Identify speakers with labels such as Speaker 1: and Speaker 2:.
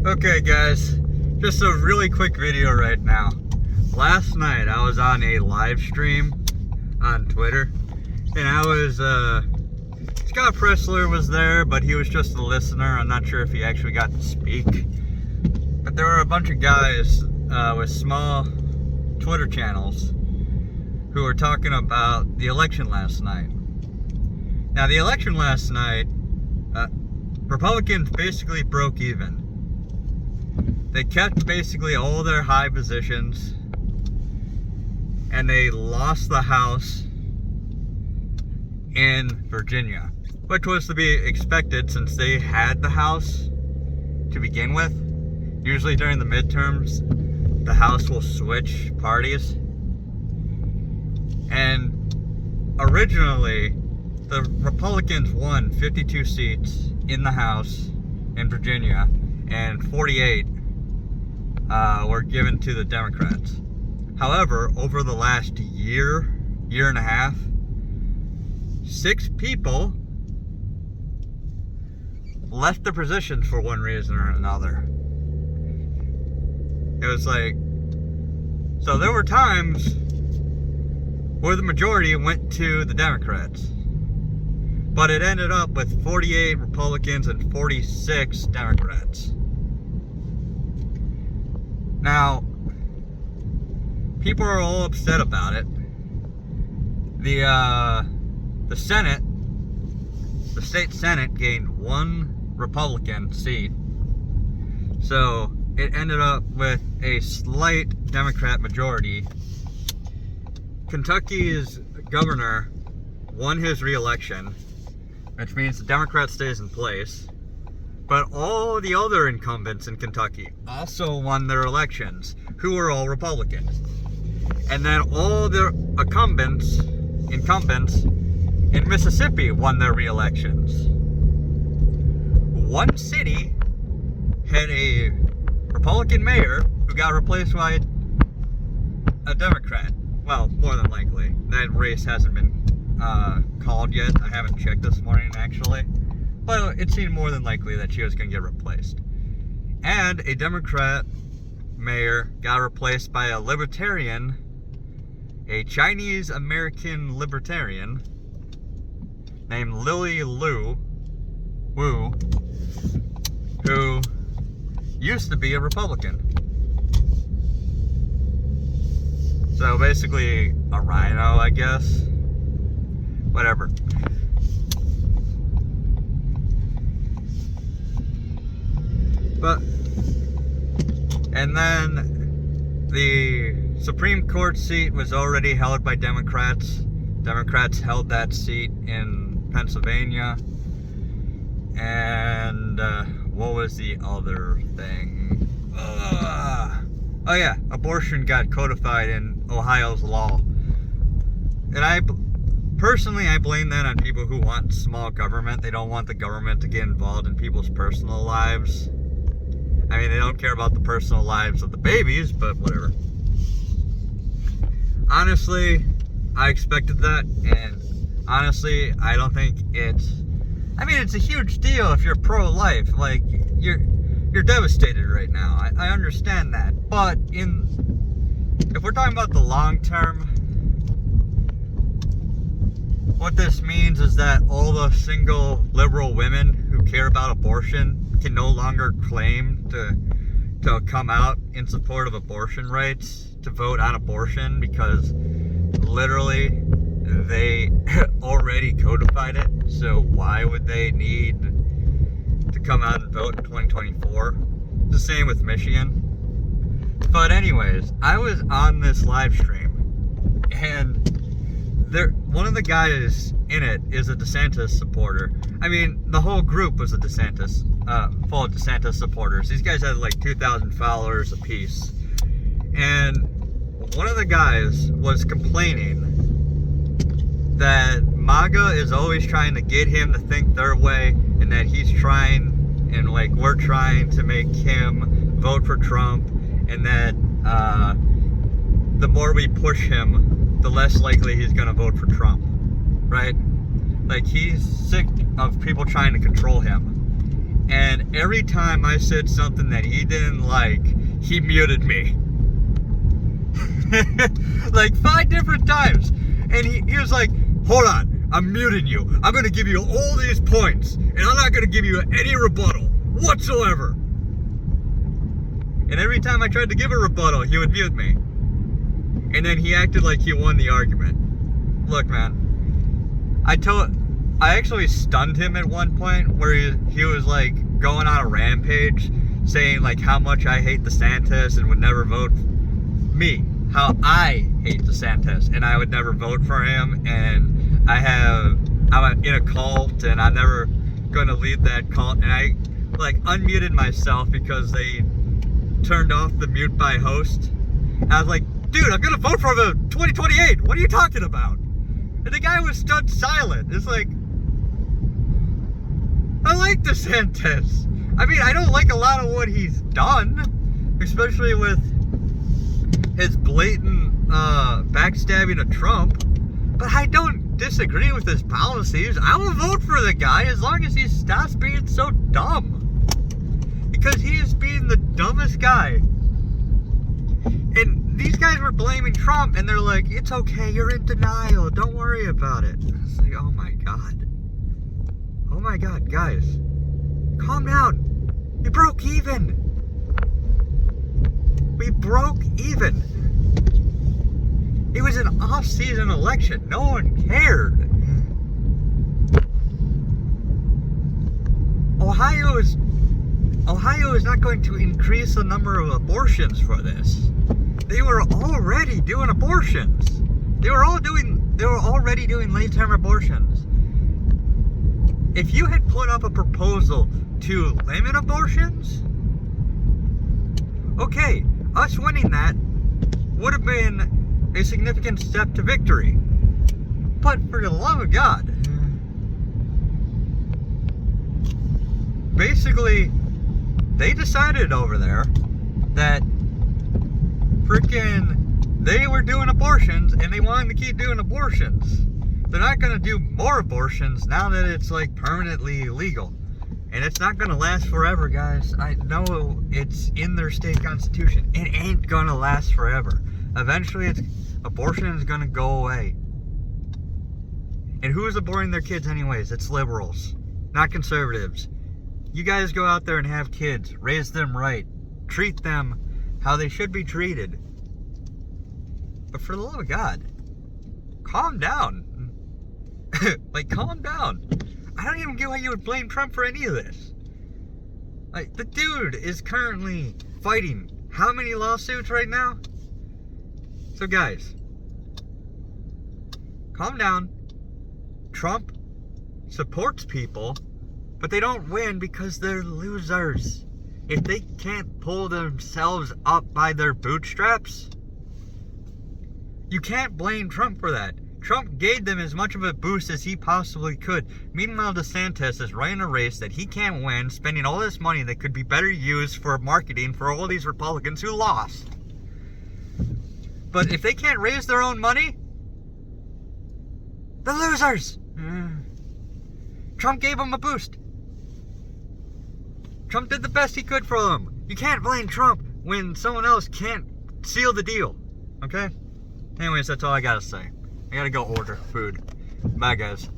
Speaker 1: Okay guys, just a really quick video right now. Last night I was on a live stream on Twitter, and I was, Scott Pressler was there, but he was just a listener. I'm not sure if he actually got to speak. But there were a bunch of guys with small Twitter channels who were talking about the election last night. Now the election last night, Republicans basically broke even. They kept basically all their high positions, and they lost the House in Virginia, which was to be expected since they had the House to begin with. Usually during the midterms, the House will switch parties. And originally, the Republicans won 52 seats in the House in Virginia, and 48 were given to the Democrats. However, over the last year and a half, 6 people left their positions for one reason or another. It was like, so there were times where the majority went to the Democrats, but it ended up with 48 Republicans and 46 Democrats. Now, people are all upset about it. The Senate, the state Senate gained 1 Republican seat, so it ended up with a slight Democrat majority. Kentucky's governor won his re-election, which means the Democrat stays in place. But all the other incumbents in Kentucky also won their elections, who were all Republicans. And then all the incumbents in Mississippi won their re-elections. One city had a Republican mayor who got replaced by a Democrat. Well, more than likely. That race hasn't been called yet. I haven't checked this morning, actually. But it seemed more than likely that she was going to get replaced. And a Democrat mayor got replaced by a libertarian, a Chinese-American libertarian named Lily Wu, who used to be a Republican. So basically a rhino, I guess. Whatever. But, and then the Supreme Court seat was already held by Democrats. Democrats held that seat in Pennsylvania. And what was the other thing? Oh yeah, abortion got codified in Ohio's law. And I blame that on people who want small government. They don't want the government to get involved in people's personal lives. I mean, they don't care about the personal lives of the babies, but whatever. Honestly, I expected that, and honestly, I don't think it's... I mean, it's a huge deal if you're pro-life. Like, you're devastated right now. I understand that. But if we're talking about the long term, what this means is that all the single liberal women who care about abortion can no longer claim to come out in support of abortion rights, to vote on abortion, because literally they already codified it. So why would they need to come out and vote in 2024? The same with Michigan. But anyways, I was on this live stream, and one of the guys in it is a DeSantis supporter. I mean, the whole group was a DeSantis, full of DeSantis supporters. These guys had like 2,000 followers apiece. And one of the guys was complaining that MAGA is always trying to get him to think their way, and that he's trying, and like we're trying to make him vote for Trump, and that the more we push him, the less likely he's gonna vote for Trump, right? Like, he's sick of people trying to control him. And every time I said something that he didn't like, he muted me. Like 5 different times. And he was like, hold on, I'm muting you. I'm going to give you all these points. And I'm not going to give you any rebuttal whatsoever. And every time I tried to give a rebuttal, he would mute me. And then he acted like he won the argument. Look, man, I actually stunned him at one point where he was like going on a rampage saying like how much I hate DeSantis and would never vote me. How I hate DeSantis and I would never vote for him, and I'm in a cult and I'm never going to lead that cult, and I like unmuted myself because they turned off the mute by host. I was like, dude, I'm gonna vote for the 2028. What are you talking about? And the guy was stunned silent. It's like, I like DeSantis. I mean, I don't like a lot of what he's done, especially with his blatant backstabbing of Trump. But I don't disagree with his policies. I will vote for the guy as long as he stops being so dumb. Because he is being the dumbest guy. And these guys were blaming Trump, and they're like, it's okay, you're in denial, don't worry about it. It's like, oh my god. Oh my god, guys. Calm down. We broke even. We broke even. It was an off-season election. No one cared. Ohio is not going to increase the number of abortions for this. They were already doing abortions. They were already doing late-term abortions. If you had put up a proposal to limit abortions, okay, us winning that would have been a significant step to victory. But for the love of God, basically, they decided over there that freaking they were doing abortions and they wanted to keep doing abortions. They're not going to do more abortions now that it's like permanently illegal. And it's not going to last forever, guys. I know it's in their state constitution. It ain't going to last forever. Eventually, abortion is going to go away. And who is aborting their kids anyways? It's liberals, not conservatives. You guys go out there and have kids. Raise them right. Treat them how they should be treated. But for the love of God, calm down. Like, calm down. I don't even get why you would blame Trump for any of this. Like, the dude is currently fighting how many lawsuits right now? So guys, calm down. Trump supports people, but they don't win because they're losers. If they can't pull themselves up by their bootstraps, you can't blame Trump for that. Trump gave them as much of a boost as he possibly could. Meanwhile, DeSantis is running a race that he can't win, spending all this money that could be better used for marketing for all these Republicans who lost. But if they can't raise their own money, the losers. Trump gave them a boost. Trump did the best he could for them. You can't blame Trump when someone else can't seal the deal. Okay? Anyways, that's all I gotta say. I gotta go order food. Bye, guys.